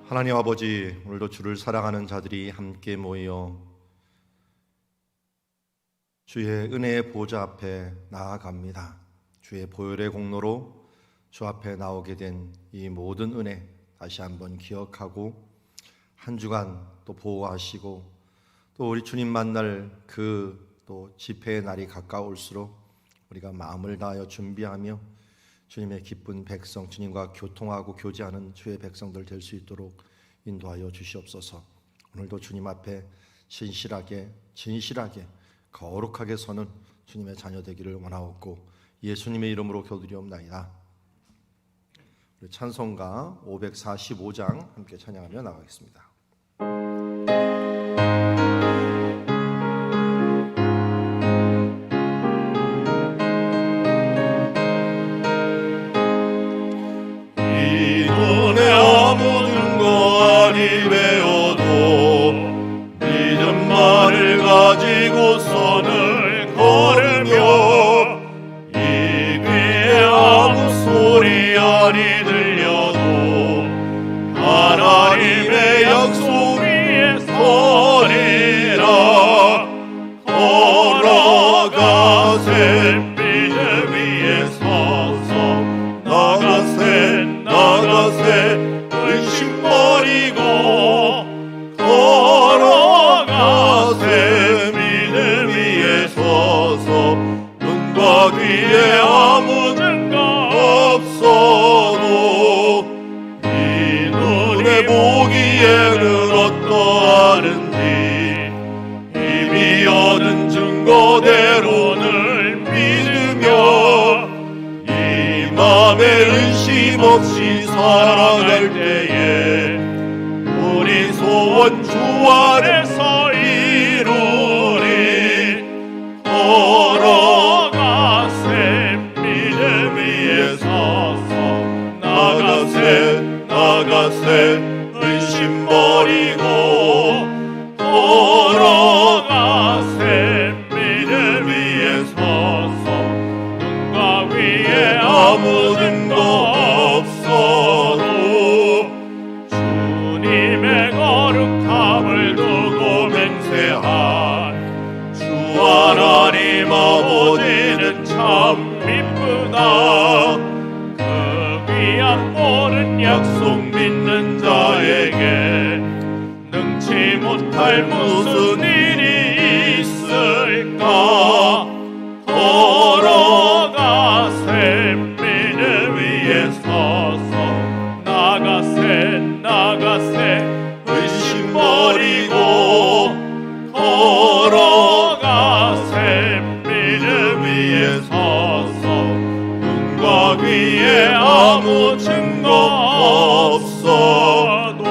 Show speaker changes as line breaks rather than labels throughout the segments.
하나님 아버지, 오늘도 주를 사랑하는 자들이 함께 모여 주의 은혜의 보좌 앞에 나아갑니다. 주의 보혈의 공로로 주 앞에 나오게 된 이 모든 은혜 다시 한번 기억하고 한 주간 또 보호하시고 또 우리 주님 만날 그 또 집회의 날이 가까울수록 우리가 마음을 다하여 준비하며 주님의 기쁜 백성, 주님과 교통하고 교제하는 주의 백성들 될 수 있도록 인도하여 주시옵소서. 오늘도 주님 앞에 신실하게 진실하게 거룩하게 서는 주님의 자녀 되기를 원하옵고 예수님의 이름으로 기도드리옵나이다. 우리 찬송가 545장 함께 찬양하며 나가겠습니다.
없이 살아갈 때에 우리 소원 주 아래서 이루리. 걸어가세 믿음 위에 서서 나가세 의심 버리고 걸어가세 믿음 위에 서서 눈과 위에 아무 증거 주님의 거룩함을 두고 맹세한 주 하나님 아버지는 참 미쁘다. 그 귀한 모든 약속 믿는 자에게 능치 못할 무슨 일이 있을까. 걸어가세 믿음 위에 서서 나가세 의심 버리고 걸어가세 믿음 위에 서서 눈과 귀에 아무 증거 없어도.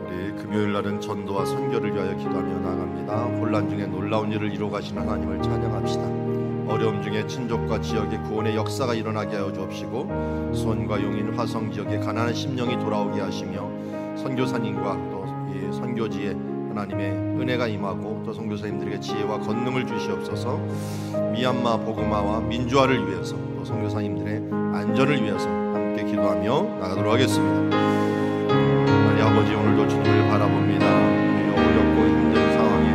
우리 금요일 날은 전도와 선교를 위하여 기도하며 나갑니다. 혼란 중에 놀라운 일을 이루어 가신 하나님을 찬양합시다. 어려움 중에 친족과 지역의 구원의 역사가 일어나게 하여 주옵시고 수원과 용인 화성 지역의 가난한 심령이 돌아오게 하시며 선교사님과 또 이 선교지에 하나님의 은혜가 임하고 또 선교사님들에게 지혜와 권능을 주시옵소서. 미얀마 보그마와 민주화를 위해서 또 선교사님들의 안전을 위해서 함께 기도하며 나가도록 하겠습니다. 하나님 아버지, 오늘도 주님을 바라봅니다. 어렵고 힘든 상황에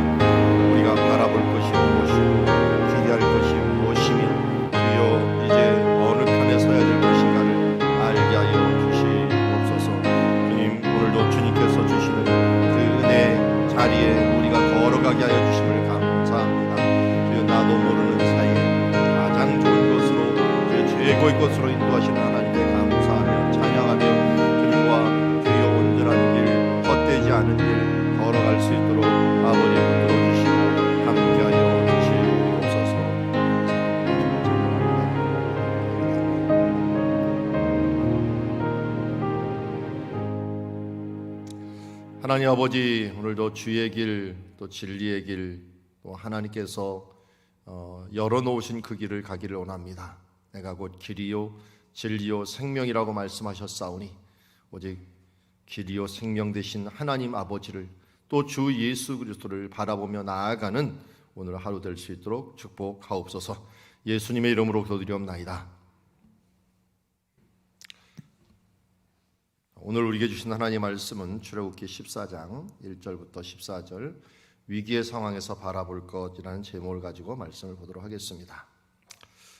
우리가 바라볼 것이 무엇이고 기대할 것이 무엇이며 주여 이제 어느 편에 서야 될 것인가를 알게 하여 주시옵소서. 주님, 오늘도 주님께서 주시는 그 은혜 자리에 우리가 걸어가게 하여 주심을 감사합니다. 주여, 나도 모르는 사이에 가장 좋은 것으로 주여 최고의 것으로 인도하시는 하나님께 감사하며 찬양하며 주님과 주여 온전한 길, 헛되지 않은 길 걸어갈 수 있도록 아버지 붙들어 주시고 함께하여 주시옵소서. 하나님 아버지, 오늘도 주의 길, 또 진리의 길, 또 하나님께서 열어놓으신 그 길을 가기를 원합니다. 내가 곧 길이요 진리요 생명이라고 말씀하셨사오니 오직 길이요 생명 되신 하나님 아버지를 또 주 예수 그리스도를 바라보며 나아가는 오늘 하루 될 수 있도록 축복하옵소서. 예수님의 이름으로 기도드리옵나이다. 오늘 우리에게 주신 하나님의 말씀은 출애굽기 14장 1절부터 14절 위기의 상황에서 바라볼 것이라는 제목을 가지고 말씀을 보도록 하겠습니다.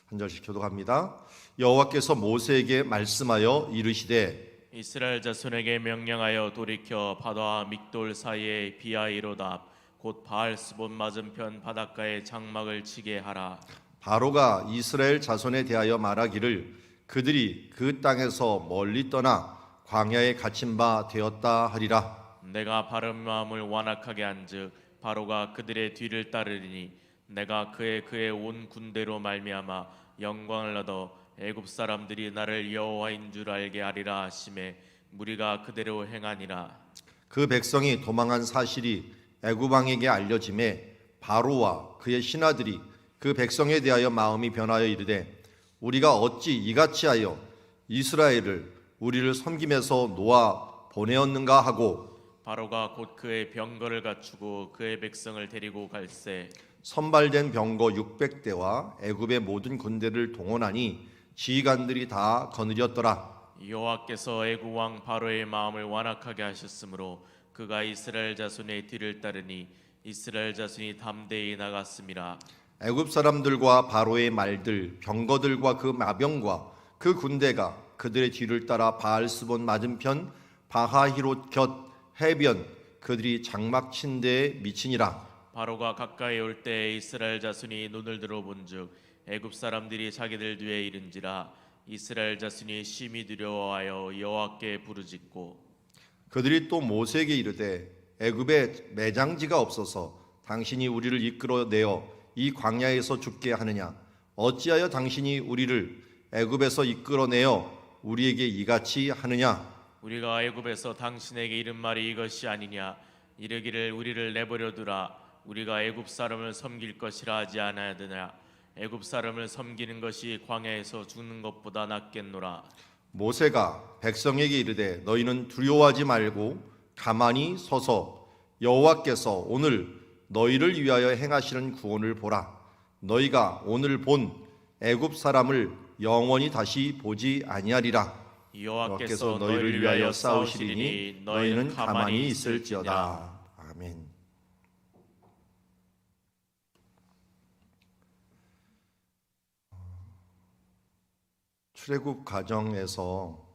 한 절씩 교독합니다. 여호와께서 모세에게 말씀하여 이르시되
이스라엘 자손에게 명령하여 돌이켜 바다와 믹돌 사이에 비아이로답 곧 바알스본 맞은편 바닷가에 장막을 치게 하라.
바로가 이스라엘 자손에 대하여 말하기를 그들이 그 땅에서 멀리 떠나 광야에 갇힌 바 되었다 하리라.
내가 바른 마음을 완악하게 한즉 바로가 그들의 뒤를 따르리니 내가 그의 온 군대로 말미암아 영광을 얻어 애굽 사람들이 나를 여호와인 줄 알게 하리라 하심에 무리가 그대로 행하니라.
그 백성이 도망한 사실이 애굽 왕에게 알려짐에 바로와 그의 신하들이 그 백성에 대하여 마음이 변하여 이르되 우리가 어찌 이같이 하여 이스라엘을 우리를 섬김에서 놓아 보내었는가 하고
바로가 곧 그의 병거를 갖추고 그의 백성을 데리고 갈새
선발된 병거 600대와 애굽의 모든 군대를 동원하니 지휘관들이 다 거느렸더라.
여호와께서 애굽 왕 바로의 마음을 완악하게 하셨으므로 그가 이스라엘 자손의 뒤를 따르니 이스라엘 자손이 담대히 나갔음이라.
애굽 사람들과 바로의 말들, 병거들과 그 마병과 그 군대가 그들의 뒤를 따라 바알스본 맞은편 바하히롯 곁 해변 그들이 장막 친 데에 미치니라.
바로가 가까이 올 때 이스라엘 자손이 눈을 들어 본즉 애굽 사람들이 자기들 뒤에 이른지라. 이스라엘 자손이 심히 두려워하여 여호와께 부르짖고
그들이 또 모세에게 이르되 애굽에 매장지가 없어서 당신이 우리를 이끌어내어 이 광야에서 죽게 하느냐? 어찌하여 당신이 우리를 애굽에서 이끌어내어 우리에게 이같이 하느냐?
우리가 애굽에서 당신에게 이른 말이 이것이 아니냐? 이르기를 우리를 내버려 두라. 우리가 애굽 사람을 섬길 것이라 하지 않아야되냐? 애굽 사람을 섬기는 것이 광야에서 죽는 것보다 낫겠노라.
모세가 백성에게 이르되 너희는 두려워하지 말고 가만히 서서 여호와께서 오늘 너희를 위하여 행하시는 구원을 보라. 너희가 오늘 본 애굽 사람을 영원히 다시 보지 아니하리라.
여호와께서 너희를 위하여 싸우시리니 너희는 가만히 있을지어다.
아멘. 출애굽 과정에서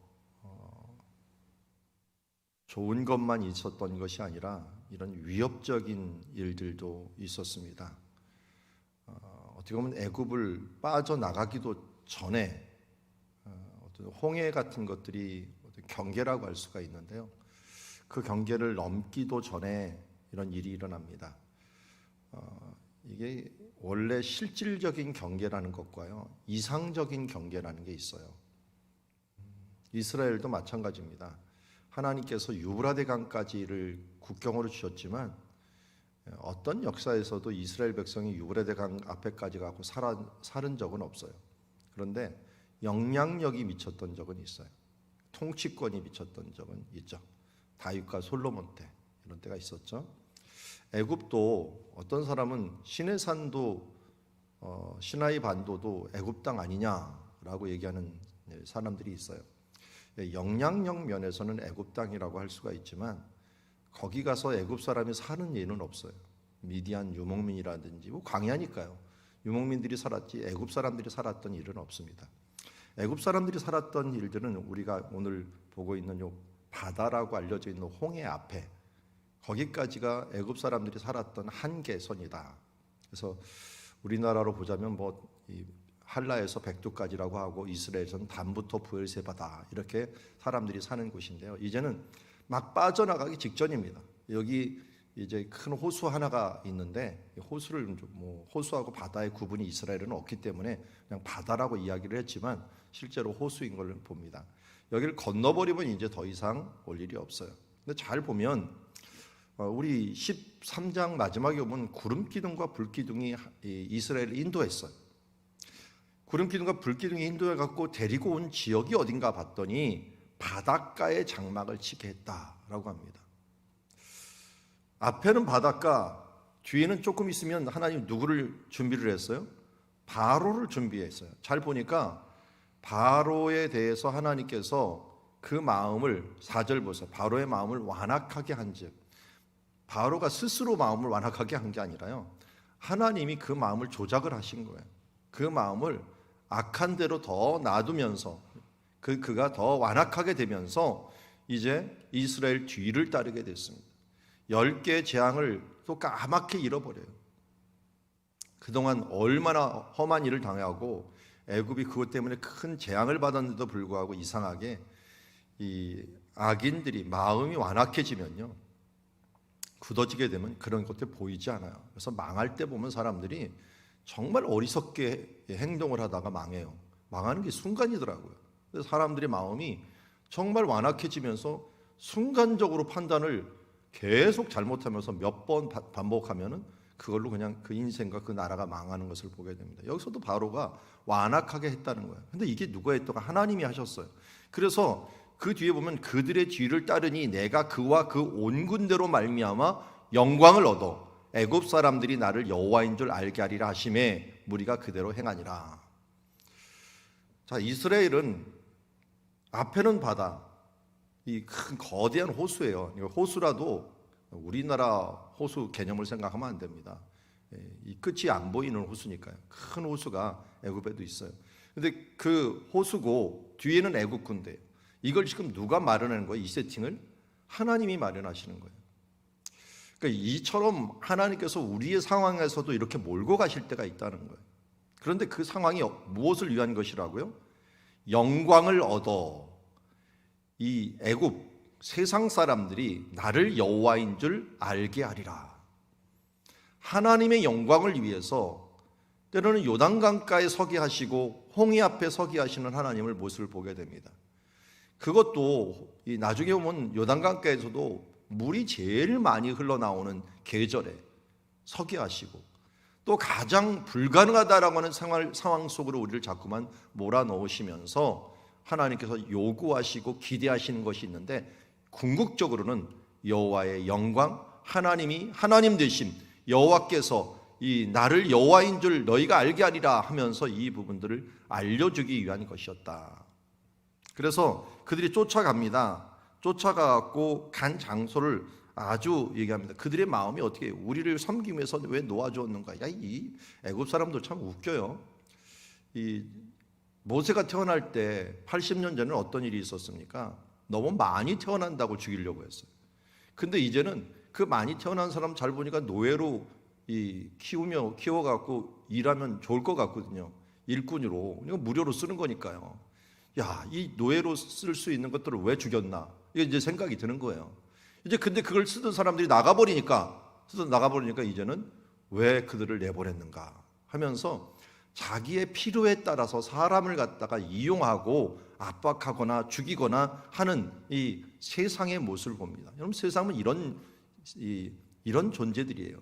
좋은 것만 있었던 것이 아니라 이런 위협적인 일들도 있었습니다. 어떻게 보면 애굽을 빠져나가기도 전에 어떤 홍해 같은 것들이 경계라고 할 수가 있는데요. 그 경계를 넘기도 전에 이런 일이 일어납니다. 이게 원래 실질적인 경계라는 것과요, 이상적인 경계라는 게 있어요. 이스라엘도 마찬가지입니다. 하나님께서 유브라데 강까지를 국경으로 주셨지만 어떤 역사에서도 이스라엘 백성이 유브라데 강 앞에까지 가고 살은 적은 없어요. 그런데 영향력이 미쳤던 적은 있어요. 통치권이 미쳤던 적은 있죠. 다윗과 솔로몬 때 이런 때가 있었죠. 애굽도 어떤 사람은 시내산도 시나이 반도도 애굽 땅 아니냐라고 얘기하는 사람들이 있어요. 영향력 면에서는 애굽 땅이라고 할 수가 있지만 거기 가서 애굽 사람이 사는 예는 없어요. 미디안 유목민이라든지 뭐 광야니까요. 유목민들이 살았지 애굽 사람들이 살았던 일은 없습니다. 애굽 사람들이 살았던 일들은 우리가 오늘 보고 있는 요 바다라고 알려져 있는 홍해 앞에 거기까지가 애굽 사람들이 살았던 한계선이다. 그래서 우리나라로 보자면 뭐 한라에서 백두까지라고 하고 이스라엘에서는 단부터 브엘세바다 이렇게 사람들이 사는 곳인데요. 이제는 막 빠져나가기 직전입니다. 여기 이제 큰 호수 하나가 있는데 호수를 뭐 호수하고 바다의 구분이 이스라엘은 없기 때문에 그냥 바다라고 이야기를 했지만 실제로 호수인 걸 봅니다. 여기를 건너버리면 이제 더 이상 올 일이 없어요. 근데 잘 보면 우리 13장 마지막에 보면 구름 기둥과 불 기둥이 이스라엘을 인도했어요. 구름 기둥과 불 기둥이 인도해 갖고 데리고 온 지역이 어딘가 봤더니 바닷가에 장막을 치게 했다라고 합니다. 앞에는 바닷가, 뒤에는 조금 있으면 하나님 누구를 준비를 했어요? 바로를 준비했어요. 잘 보니까 바로에 대해서 하나님께서 그 마음을 4절 보세요. 바로의 마음을 완악하게 한즉, 바로가 스스로 마음을 완악하게 한 게 아니라요, 하나님이 그 마음을 조작을 하신 거예요. 그 마음을 악한 대로 더 놔두면서 그가 더 완악하게 되면서 이제 이스라엘 뒤를 따르게 됐습니다. 10개의 재앙을 또 까맣게 잃어버려요. 그동안 얼마나 험한 일을 당하고 애굽이 그것 때문에 큰 재앙을 받았는데도 불구하고 이상하게 이 악인들이 마음이 완악해지면요, 굳어지게 되면 그런 것들이 보이지 않아요. 그래서 망할 때 보면 사람들이 정말 어리석게 행동을 하다가 망해요. 망하는 게 순간이더라고요. 그래서 사람들의 마음이 정말 완악해지면서 순간적으로 판단을 계속 잘못하면서 몇 번 반복하면은 그걸로 그냥 그 인생과 그 나라가 망하는 것을 보게 됩니다. 여기서도 바로가 완악하게 했다는 거예요. 근데 이게 누가 했다가 하나님이 하셨어요. 그래서 그 뒤에 보면 그들의 뒤를 따르니 내가 그와 그 온 군대로 말미암아 영광을 얻어 애굽 사람들이 나를 여호와인 줄 알게 하리라 하심에 무리가 그대로 행하니라. 자, 이스라엘은 앞에는 바다, 이 큰 거대한 호수예요. 호수라도 우리나라 호수 개념을 생각하면 안 됩니다. 이 끝이 안 보이는 호수니까요. 큰 호수가 애굽에도 있어요. 근데 그 호수고 뒤에는 애굽 군대. 이걸 지금 누가 마련하는 거예요? 이 세팅을 하나님이 마련하시는 거예요. 그러니까 이처럼 하나님께서 우리의 상황에서도 이렇게 몰고 가실 때가 있다는 거예요. 그런데 그 상황이 무엇을 위한 것이라고요? 영광을 얻어 이 애굽 세상 사람들이 나를 여호와인 줄 알게 하리라. 하나님의 영광을 위해서 때로는 요단강가에 서게 하시고 홍해 앞에 서게 하시는 하나님을 모습을 보게 됩니다. 그것도 나중에 보면 요단강가에서도 물이 제일 많이 흘러나오는 계절에 서게 하시고, 또 가장 불가능하다라고 하는 상황 속으로 우리를 자꾸만 몰아넣으시면서 하나님께서 요구하시고 기대하시는 것이 있는데, 궁극적으로는 여호와의 영광, 하나님이 하나님 되신 여호와께서 이 나를 여호와인 줄 너희가 알게 하리라 하면서 이 부분들을 알려주기 위한 것이었다. 그래서 그들이 쫓아갑니다. 쫓아가고 간 장소를 아주 얘기합니다. 그들의 마음이 어떻게 해요? 우리를 섬기기 위해서 왜 놓아주었는가? 야, 이 애굽 사람들 참 웃겨요. 이 모세가 태어날 때 80년 전에 어떤 일이 있었습니까? 너무 많이 태어난다고 죽이려고 했어요. 근데 이제는 그 많이 태어난 사람 잘 보니까 노예로 키워갖고 일하면 좋을 것 같거든요. 일꾼으로. 이거 무료로 쓰는 거니까요. 야, 이 노예로 쓸 수 있는 것들을 왜 죽였나? 이게 이제 생각이 드는 거예요. 이제 근데 그걸 쓰던 사람들이 나가버리니까 이제는 왜 그들을 내보냈는가 하면서 자기의 필요에 따라서 사람을 갖다가 이용하고 압박하거나 죽이거나 하는 이 세상의 모습을 봅니다. 여러분, 세상은 이런 존재들이에요.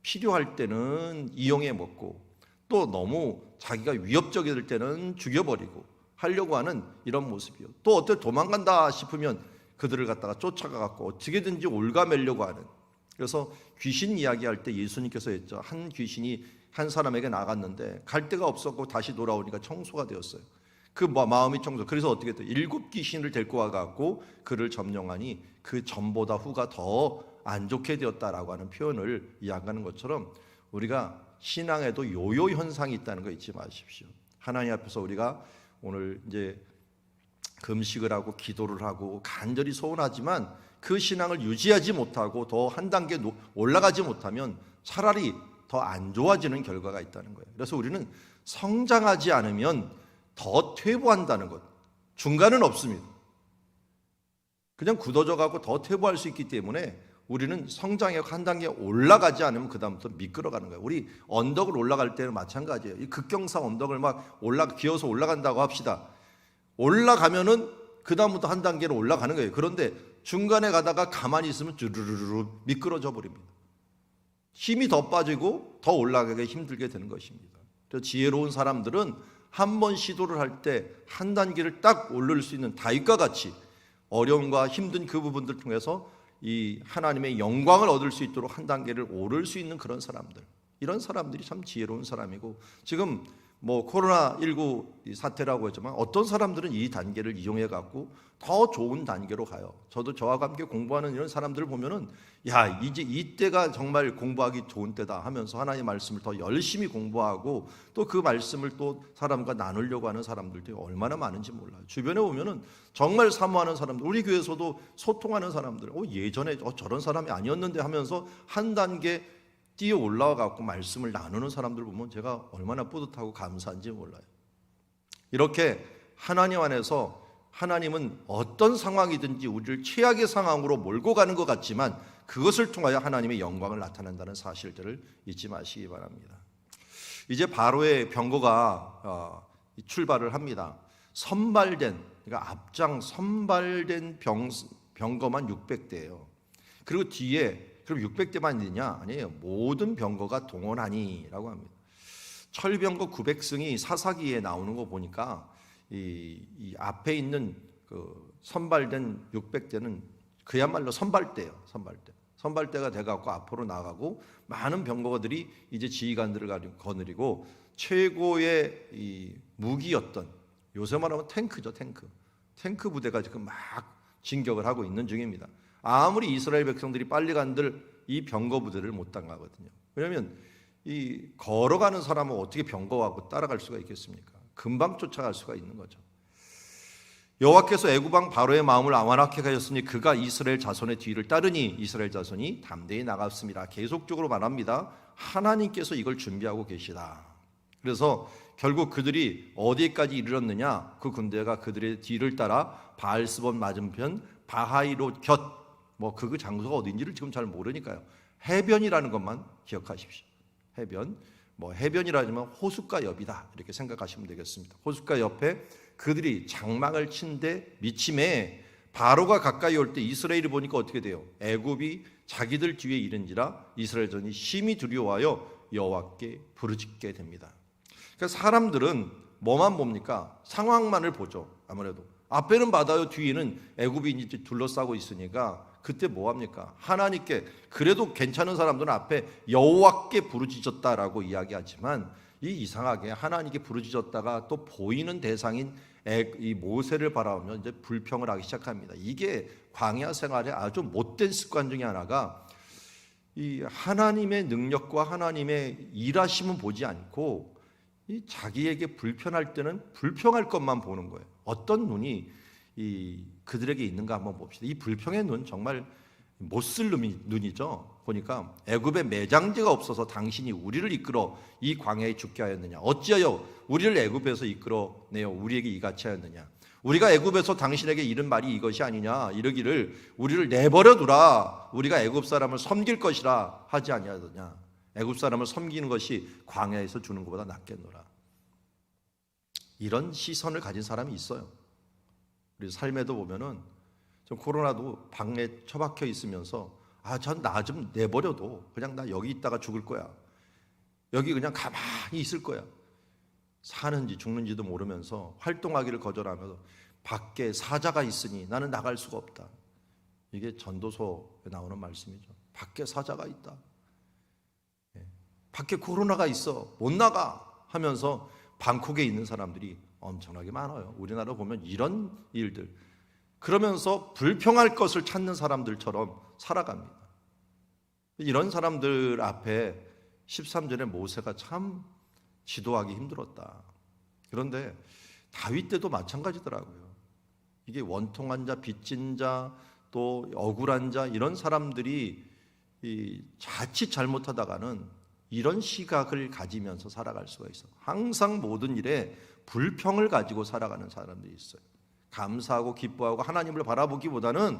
필요할 때는 이용해 먹고, 또 너무 자기가 위협적일 때는 죽여버리고 하려고 하는 이런 모습이요. 또 어떻게 도망간다 싶으면 그들을 갖다가 쫓아가갖고 어떻게든지 올가매려고 하는. 그래서 귀신 이야기할 때 예수님께서 했죠. 한 귀신이 한 사람에게 나갔는데 갈 데가 없었고 다시 돌아오니까 청소가 되었어요. 그 마음이 청소. 그래서 어떻게 됐어요? 7 귀신을 데리고 와갖고 그를 점령하니 그 전보다 후가 더 안 좋게 되었다라고 하는 표현을 이야기하는 것처럼, 우리가 신앙에도 요요 현상이 있다는 거 잊지 마십시오. 하나님 앞에서 우리가 오늘 이제 금식을 하고 기도를 하고 간절히 소원하지만 그 신앙을 유지하지 못하고 더 한 단계 올라가지 못하면 차라리 더 안 좋아지는 결과가 있다는 거예요. 그래서 우리는 성장하지 않으면 더 퇴보한다는 것, 중간은 없습니다. 그냥 굳어져 가고 더 퇴보할 수 있기 때문에 우리는 성장해 한 단계 올라가지 않으면 그 다음부터 미끄러가는 거예요. 우리 언덕을 올라갈 때는 마찬가지예요. 이 극경사 언덕을 막 기어서 올라간다고 합시다. 올라가면은 그 다음부터 한 단계로 올라가는 거예요. 그런데 중간에 가다가 가만히 있으면 주르르르 미끄러져 버립니다. 힘이 더 빠지고 더 올라가기 힘들게 되는 것입니다. 그래서 지혜로운 사람들은 한 번 시도를 할 때 한 단계를 딱 오를 수 있는 다윗과 같이 어려움과 힘든 그 부분들 통해서 이 하나님의 영광을 얻을 수 있도록 한 단계를 오를 수 있는 그런 사람들, 이런 사람들이 참 지혜로운 사람이고, 지금 뭐 코로나19 이 사태라고 했지만 어떤 사람들은 이 단계를 이용해 갖고 더 좋은 단계로 가요. 저도 저와 함께 공부하는 이런 사람들을 보면은 야, 이제 이때가 정말 공부하기 좋은 때다 하면서 하나님의 말씀을 더 열심히 공부하고 또 그 말씀을 또 사람과 나누려고 하는 사람들도 얼마나 많은지 몰라요. 주변에 보면은 정말 사모하는 사람들, 우리 교회에서도 소통하는 사람들, 예전에 저런 사람이 아니었는데 하면서 한 단계 뛰어 올라와 갖고 말씀을 나누는 사람들 보면 제가 얼마나 뿌듯하고 감사한지 몰라요. 이렇게 하나님 안에서 하나님은 어떤 상황이든지 우리를 최악의 상황으로 몰고 가는 것 같지만 그것을 통하여 하나님의 영광을 나타낸다는 사실들을 잊지 마시기 바랍니다. 이제 바로의 병거가 출발을 합니다. 선발된, 그러니까 앞장 선발된 병거만 600대예요. 그리고 뒤에 그럼 600대만 있느냐? 아니에요. 모든 병거가 동원하니라고 합니다. 철병거 900승이 사사기에 나오는 거 보니까 이 앞에 있는 그 선발된 600대는 그야말로 선발대예요. 선발대가 돼갖고 앞으로 나가고 많은 병거들이 이제 지휘관들을 거느리고 최고의 이 무기였던, 요새 말하면 탱크죠. 탱크 부대가 지금 막 진격을 하고 있는 중입니다. 아무리 이스라엘 백성들이 빨리 간들 이 병거 부대를 못 당하거든요. 왜냐하면 이 걸어가는 사람은 어떻게 병거하고 따라갈 수가 있겠습니까? 금방 쫓아갈 수가 있는 거죠. 여호와께서 애굽 왕 바로의 마음을 완악하게 하셨으니 그가 이스라엘 자손의 뒤를 따르니 이스라엘 자손이 담대히 나갔습니다. 계속적으로 말합니다. 하나님께서 이걸 준비하고 계시다. 그래서 결국 그들이 어디까지 이르렀느냐? 그 군대가 그들의 뒤를 따라 바알스본 맞은편 바하이롯 곁, 그 장소가 어딘지를 지금 잘 모르니까요. 해변이라는 것만 기억하십시오. 해변, 해변이라지만 호숫가 옆이다 이렇게 생각하시면 되겠습니다. 호숫가 옆에 그들이 장막을 친데 미침에 바로가 가까이 올 때 이스라엘이 보니까 어떻게 돼요? 애굽이 자기들 뒤에 이른지라 이스라엘 전이 심히 두려워하여 여호와께 부르짖게 됩니다. 그러니까 사람들은 뭐만 봅니까? 상황만을 보죠. 아무래도 앞에는 바다요, 뒤에는 애굽이 이제 둘러싸고 있으니까 그때 뭐 합니까? 하나님께, 그래도 괜찮은 사람들은 앞에 여호와께 부르짖었다라고 이야기하지만 이상하게 하나님께 부르짖었다가 또 보이는 대상인 이 모세를 바라보면 이제 불평을 하기 시작합니다. 이게 광야 생활의 아주 못된 습관 중에 하나가 이 하나님의 능력과 하나님의 일하심은 보지 않고 이 자기에게 불편할 때는 불평할 것만 보는 거예요. 어떤 눈이 그들에게 있는가 한번 봅시다. 이 불평의 눈 정말 못쓸 눈이죠. 보니까 애굽에 매장지가 없어서 당신이 우리를 이끌어 이 광야에 죽게 하였느냐? 어찌하여 우리를 애굽에서 이끌어내어 우리에게 이같이 하였느냐? 우리가 애굽에서 당신에게 이른 말이 이것이 아니냐? 이르기를 우리를 내버려 두라. 우리가 애굽 사람을 섬길 것이라 하지 아니하더냐? 애굽 사람을 섬기는 것이 광야에서 주는 것보다 낫겠노라. 이런 시선을 가진 사람이 있어요. 우리 삶에도 보면은 좀 코로나도 방에 처박혀 있으면서 전 나 좀 내버려둬. 그냥 나 여기 있다가 죽을 거야. 여기 그냥 가만히 있을 거야. 사는지 죽는지도 모르면서 활동하기를 거절하면서 밖에 사자가 있으니 나는 나갈 수가 없다. 이게 전도서에 나오는 말씀이죠. 밖에 사자가 있다. 밖에 코로나가 있어. 못 나가 하면서 방콕에 있는 사람들이 엄청나게 많아요. 우리나라 보면 이런 일들. 그러면서 불평할 것을 찾는 사람들처럼 살아갑니다. 이런 사람들 앞에 13절에 모세가 참 지도하기 힘들었다. 그런데 다윗 때도 마찬가지더라고요. 이게 원통한 자, 빚진 자, 또 억울한 자 이런 사람들이 자칫 잘못하다가는 이런 시각을 가지면서 살아갈 수가 있어. 항상 모든 일에 불평을 가지고 살아가는 사람들이 있어요. 감사하고 기뻐하고 하나님을 바라보기보다는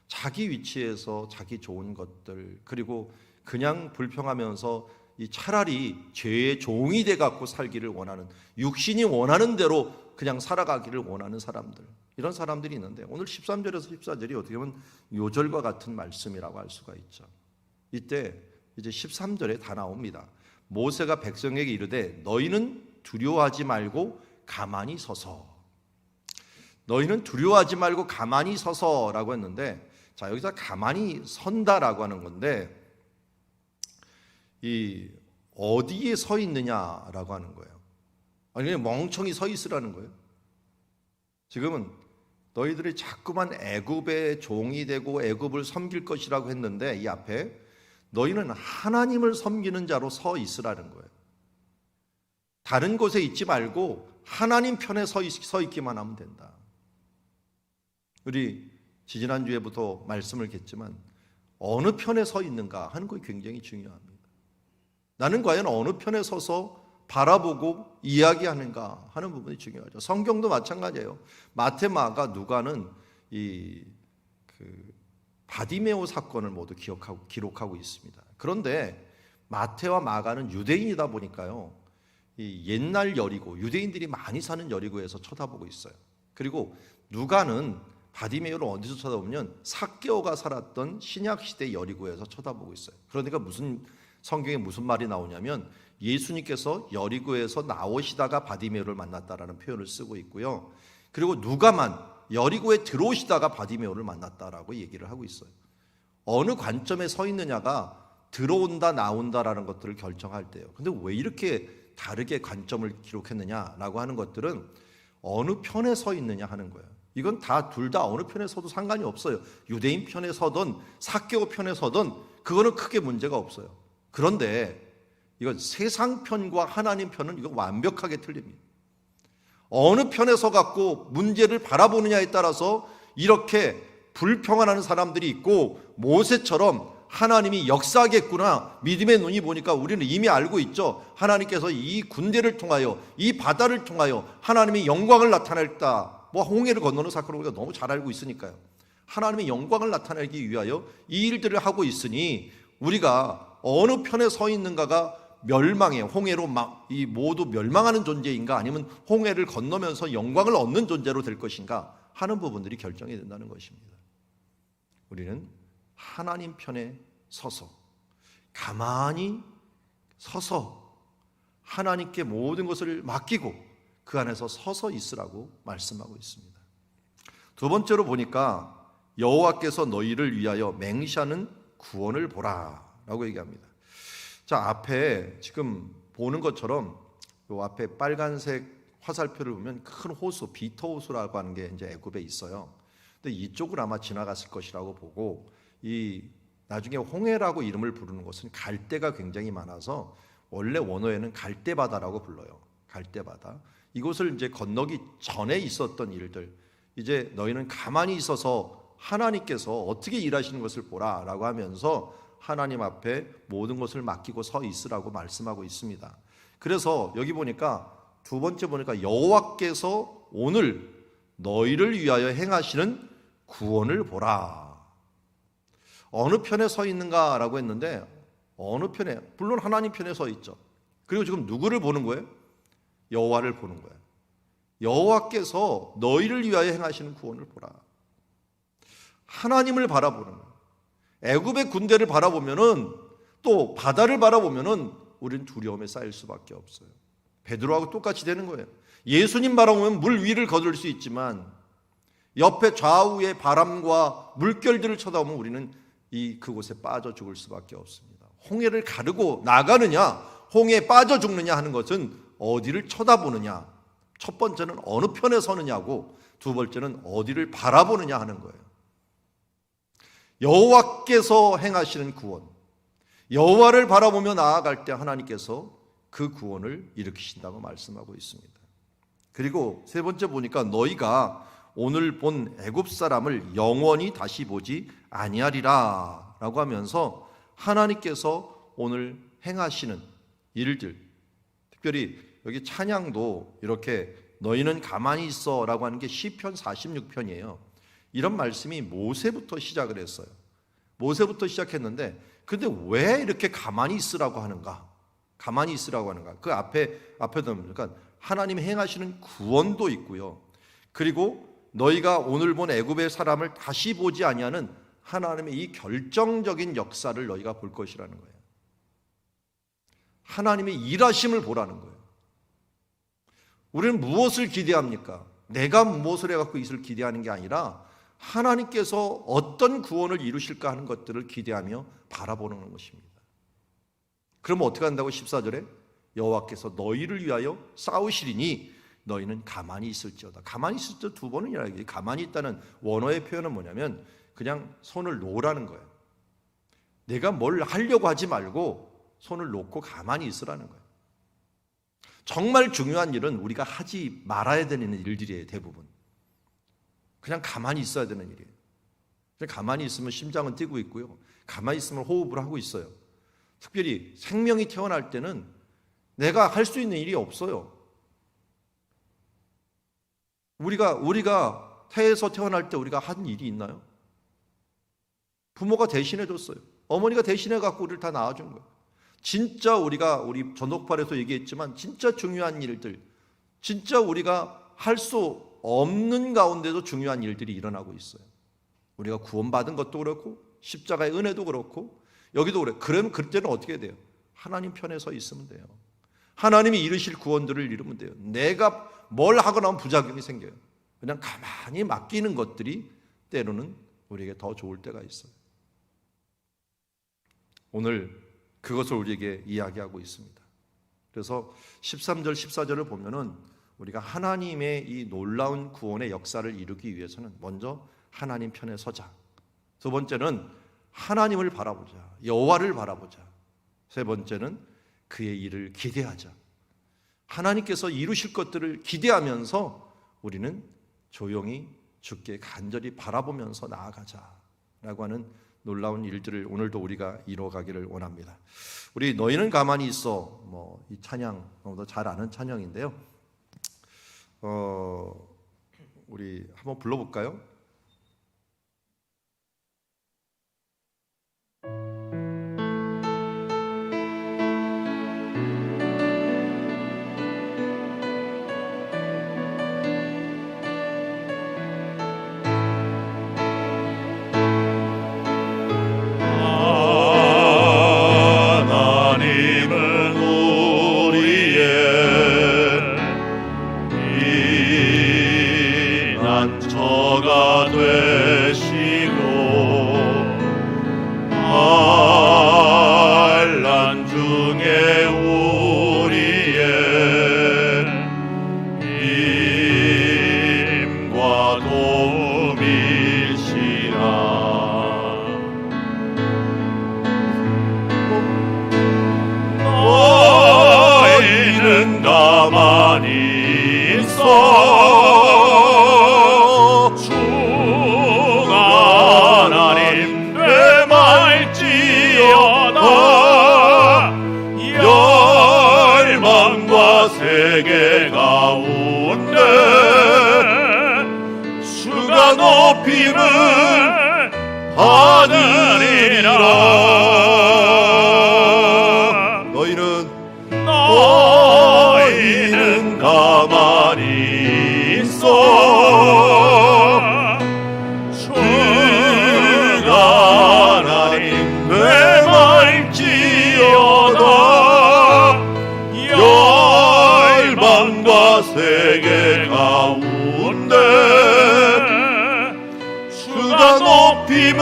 자기 위치에서 자기 좋은 것들, 그리고 그냥 불평하면서 차라리 죄의 종이 돼 갖고 살기를 원하는, 육신이 원하는 대로 그냥 살아가기를 원하는 사람들, 이런 사람들이 있는데 오늘 13절에서 14절이 어떻게 보면 요절과 같은 말씀이라고 할 수가 있죠. 이때 이제 13절에 다 나옵니다. 모세가 백성에게 이르되 너희는 두려워하지 말고 가만히 서서. 너희는 두려워하지 말고 가만히 서서라고 했는데, 자, 여기서 가만히 선다라고 하는 건데 이 어디에 서 있느냐라고 하는 거예요. 아니 그냥 멍청이 서 있으라는 거예요. 지금은 너희들이 자꾸만 애굽의 종이 되고 애굽을 섬길 것이라고 했는데 이 앞에 너희는 하나님을 섬기는 자로 서 있으라는 거예요. 다른 곳에 있지 말고 하나님 편에 서 있기만 하면 된다. 우리 지지난주에부터 말씀을 했지만 어느 편에 서 있는가 하는 것이 굉장히 중요합니다. 나는 과연 어느 편에 서서 바라보고 이야기하는가 하는 부분이 중요하죠. 성경도 마찬가지예요. 마태, 마가, 누가는 바디메오 사건을 모두 기록하고 있습니다. 그런데 마태와 마가는 유대인이다 보니까요, 이 옛날 여리고, 유대인들이 많이 사는 여리고에서 쳐다보고 있어요. 그리고 누가는 바디메오를 어디서 쳐다보면 삭개오가 살았던 신약 시대 여리고에서 쳐다보고 있어요. 그러니까 성경에 무슨 말이 나오냐면 예수님께서 여리고에서 나오시다가 바디메오를 만났다라는 표현을 쓰고 있고요. 그리고 누가만 여리고에 들어오시다가 바디메오를 만났다라고 얘기를 하고 있어요. 어느 관점에 서 있느냐가 들어온다 나온다라는 것들을 결정할 때예요. 근데 왜 이렇게 다르게 관점을 기록했느냐라고 하는 것들은 어느 편에 서 있느냐 하는 거예요. 이건 둘 다 어느 편에 서도 상관이 없어요. 유대인 편에 서든 삭개오 편에 서든 그거는 크게 문제가 없어요. 그런데 이건 세상 편과 하나님 편은 이거 완벽하게 틀립니다. 어느 편에 서 갖고 문제를 바라보느냐에 따라서 이렇게 불평하는 사람들이 있고, 모세처럼 하나님이 역사하겠구나 믿음의 눈이 보니까 우리는 이미 알고 있죠. 하나님께서 이 군대를 통하여 이 바다를 통하여 하나님의 영광을 나타냈다. 홍해를 건너는 사건을 우리가 너무 잘 알고 있으니까요. 하나님의 영광을 나타내기 위하여 이 일들을 하고 있으니 우리가 어느 편에 서 있는가가 멸망해 홍해로 이 모두 멸망하는 존재인가, 아니면 홍해를 건너면서 영광을 얻는 존재로 될 것인가 하는 부분들이 결정이 된다는 것입니다. 우리는 하나님 편에 서서 가만히 서서 하나님께 모든 것을 맡기고 그 안에서 서서 있으라고 말씀하고 있습니다. 두 번째로 보니까 여호와께서 너희를 위하여 맹세하는 구원을 보라 라고 얘기합니다. 자, 앞에 지금 보는 것처럼 요 앞에 빨간색 화살표를 보면 큰 호수, 비터 호수라고 하는 게 이제 애굽에 있어요. 근데 이쪽을 아마 지나갔을 것이라고 보고, 나중에 홍해라고 이름을 부르는 곳은 갈대가 굉장히 많아서 원래 원어에는 갈대바다라고 불러요. 갈대바다. 이곳을 이제 건너기 전에 있었던 일들, 이제 너희는 가만히 있어서 하나님께서 어떻게 일하시는 것을 보라라고 하면서 하나님 앞에 모든 것을 맡기고 서 있으라고 말씀하고 있습니다. 그래서 여기 보니까 두 번째 보니까 여호와께서 오늘 너희를 위하여 행하시는 구원을 보라. 어느 편에 서 있는가라고 했는데 어느 편에? 물론 하나님 편에 서 있죠. 그리고 지금 누구를 보는 거예요? 여호와를 보는 거예요. 여호와께서 너희를 위하여 행하시는 구원을 보라. 하나님을 바라보는 거예요. 애굽의 군대를 바라보면은, 또 바다를 바라보면은 우리는 두려움에 쌓일 수밖에 없어요. 베드로하고 똑같이 되는 거예요. 예수님 바라보면 물 위를 거둘 수 있지만 옆에 좌우의 바람과 물결들을 쳐다보면 우리는 그곳에 빠져 죽을 수밖에 없습니다. 홍해를 가르고 나가느냐, 홍해에 빠져 죽느냐 하는 것은 어디를 쳐다보느냐. 첫 번째는 어느 편에 서느냐고, 두 번째는 어디를 바라보느냐 하는 거예요. 여호와께서 행하시는 구원, 여호와를 바라보며 나아갈 때 하나님께서 그 구원을 일으키신다고 말씀하고 있습니다. 그리고 세 번째 보니까 너희가 오늘 본 애굽 사람을 영원히 다시 보지 아니하리라 라고 하면서 하나님께서 오늘 행하시는 일들, 특별히 여기 찬양도 이렇게 너희는 가만히 있어 라고 하는 게 시편 46편이에요. 이런 말씀이 모세부터 시작을 했어요. 모세부터 시작했는데, 근데 왜 이렇게 가만히 있으라고 하는가? 가만히 있으라고 하는가? 그 앞에도 보니까 하나님이 행하시는 구원도 있고요. 그리고 너희가 오늘 본 애굽의 사람을 다시 보지 아니하는 하나님의 이 결정적인 역사를 너희가 볼 것이라는 거예요. 하나님의 일하심을 보라는 거예요. 우리는 무엇을 기대합니까? 내가 무엇을 해갖고 이것을 기대하는 게 아니라 하나님께서 어떤 구원을 이루실까 하는 것들을 기대하며 바라보는 것입니다. 그러면 어떻게 한다고 14절에? 여호와께서 너희를 위하여 싸우시리니 너희는 가만히 있을지어다. 가만히 있을 때 두 번은 이야기해요. 가만히 있다는 원어의 표현은 뭐냐면 그냥 손을 놓으라는 거예요. 내가 뭘 하려고 하지 말고 손을 놓고 가만히 있으라는 거예요. 정말 중요한 일은 우리가 하지 말아야 되는 일들이에요. 대부분 그냥 가만히 있어야 되는 일이에요. 그냥 가만히 있으면 심장은 뛰고 있고요, 가만히 있으면 호흡을 하고 있어요. 특별히 생명이 태어날 때는 내가 할 수 있는 일이 없어요. 우리가 태에서 태어날 때 우리가 한 일이 있나요? 부모가 대신해 줬어요. 어머니가 대신해 갖고 우리를 다 낳아준 거예요. 진짜 우리 전독팔에서 얘기했지만 진짜 중요한 일들, 진짜 우리가 할 수 없는 가운데도 중요한 일들이 일어나고 있어요. 우리가 구원받은 것도 그렇고 십자가의 은혜도 그렇고 여기도 그래요. 그러면 그때는 어떻게 돼요? 하나님 편에 서 있으면 돼요. 하나님이 이루실 구원들을 이루면 돼요. 내가 뭘 하고 나면 부작용이 생겨요. 그냥 가만히 맡기는 것들이 때로는 우리에게 더 좋을 때가 있어요. 오늘 그것을 우리에게 이야기하고 있습니다. 그래서 13절 14절을 보면은 우리가 하나님의 이 놀라운 구원의 역사를 이루기 위해서는 먼저 하나님 편에 서자. 두 번째는 하나님을 바라보자. 여호와를 바라보자. 세 번째는 그의 일을 기대하자. 하나님께서 이루실 것들을 기대하면서 우리는 조용히 주께 간절히 바라보면서 나아가자라고 하는 놀라운 일들을 오늘도 우리가 이뤄가기를 원합니다. 우리 너희는 가만히 있어. 이 찬양 너무도 잘 아는 찬양인데요. 우리 한번 불러볼까요?
난처가 되시고 환난 중에 우리의 힘과 도움이시라. 너희는 가만히 있어. 세계 가운데 주가 높임을 받으리라. 너희는 가만히 있어. 주가 하나님 메말지어다. 열방과 세계 가운데 주가 높임을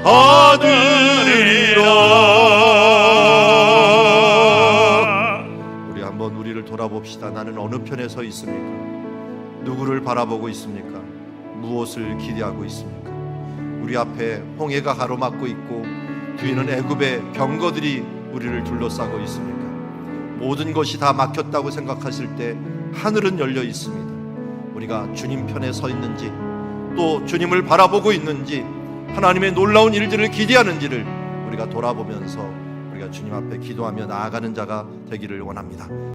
받으리라.
우리 한번 우리를 돌아봅시다. 나는 어느 편에 서 있습니까? 누구를 바라보고 있습니까? 무엇을 기대하고 있습니까? 우리 앞에 홍해가 가로막고 있고 뒤에는 애굽의 병거들이 우리를 둘러싸고 있습니까? 모든 것이 다 막혔다고 생각하실 때 하늘은 열려 있습니다. 우리가 주님 편에 서 있는지, 또 주님을 바라보고 있는지, 하나님의 놀라운 일들을 기대하는지를 우리가 돌아보면서 우리가 주님 앞에 기도하며 나아가는 자가 되기를 원합니다.